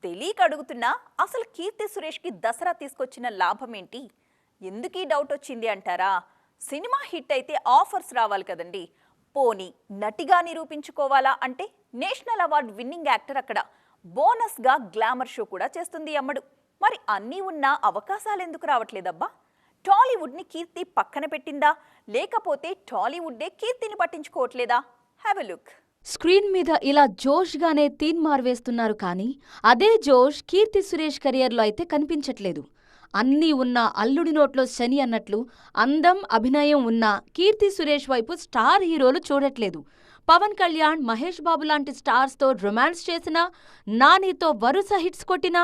తెలియక అడుగుతున్నా, అసలు కీర్తి సురేష్కి దసరా తీసుకొచ్చిన లాభం ఏంటి? ఎందుకీ డౌట్ వచ్చింది అంటారా? సినిమా హిట్ అయితే ఆఫర్స్ రావాలి కదండి. పోనీ నటిగా నిరూపించుకోవాలా అంటే నేషనల్ అవార్డ్ విన్నింగ్ యాక్టర్ అక్కడ. బోనస్గా గ్లామర్ షో కూడా చేస్తుంది అమ్మడు. మరి అన్నీ ఉన్నా అవకాశాలు ఎందుకు రావట్లేదబ్బా? టాలీవుడ్ని కీర్తి పక్కన పెట్టిందా, లేకపోతే టాలీవుడ్డే కీర్తిని పట్టించుకోవట్లేదా? Have a look. స్క్రీన్ మీద ఇలా జోష్గానే తీన్ మార్వేస్తున్నారు కానీ అదే జోష్ కీర్తి సురేష్ కెరియర్లో అయితే కనిపించట్లేదు. అన్నీ ఉన్న అల్లుడి నోట్లో శని అన్నట్లు అందం, అభినయం ఉన్న కీర్తి సురేష్ వైపు స్టార్ హీరోలు చూడట్లేదు. పవన్ కళ్యాణ్, మహేష్ బాబు లాంటి స్టార్స్తో రొమాన్స్ చేసినా, నానితో వరుస హిట్స్ కొట్టినా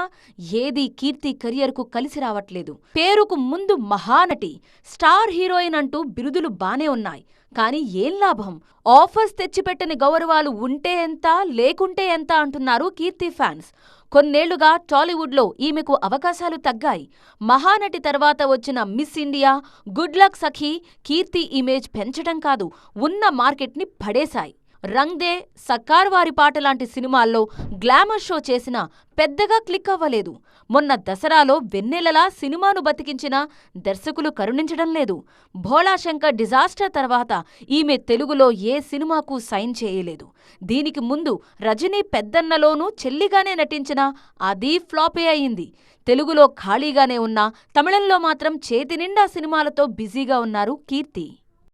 ఏదీ కీర్తి కెరియర్కు కలిసి రావట్లేదు. పేరుకు ముందు మహానటి, స్టార్ హీరోయిన్ అంటూ బిరుదులు బానే ఉన్నాయి, కానీ ఏం లాభం? ఆఫర్స్ తెచ్చిపెట్టని గౌరవాలు ఉంటే ఎంత, లేకుంటే ఎంత అంటున్నారు కీర్తి ఫ్యాన్స్. కొన్నేళ్లుగా టాలీవుడ్లో ఈమెకు అవకాశాలు తగ్గాయి. మహానటి తర్వాత వచ్చిన మిస్ ఇండియా, గుడ్ లక్ సఖీ కీర్తి ఇమేజ్ పెంచటం కాదు, ఉన్న మార్కెట్ని పడేశాయి. రంగ్ దే, సర్కార్ వారి పాట లాంటి సినిమాల్లో గ్లామర్ షో చేసినా పెద్దగా క్లిక్ అవ్వలేదు. మొన్న దసరాలో వెన్నెలలా సినిమాను బతికించినా దర్శకులు కరుణించడం లేదు. భోళాశంకర్ డిజాస్టర్ తర్వాత ఈమె తెలుగులో ఏ సినిమాకు సైన్ చేయలేదు. దీనికి ముందు రజనీ పెద్దన్నలోనూ చెల్లిగానే నటించినా అదీ ఫ్లాపే అయింది. తెలుగులో ఖాళీగానే ఉన్నా తమిళంలో మాత్రం చేతినిండా సినిమాలతో బిజీగా ఉన్నారు కీర్తి.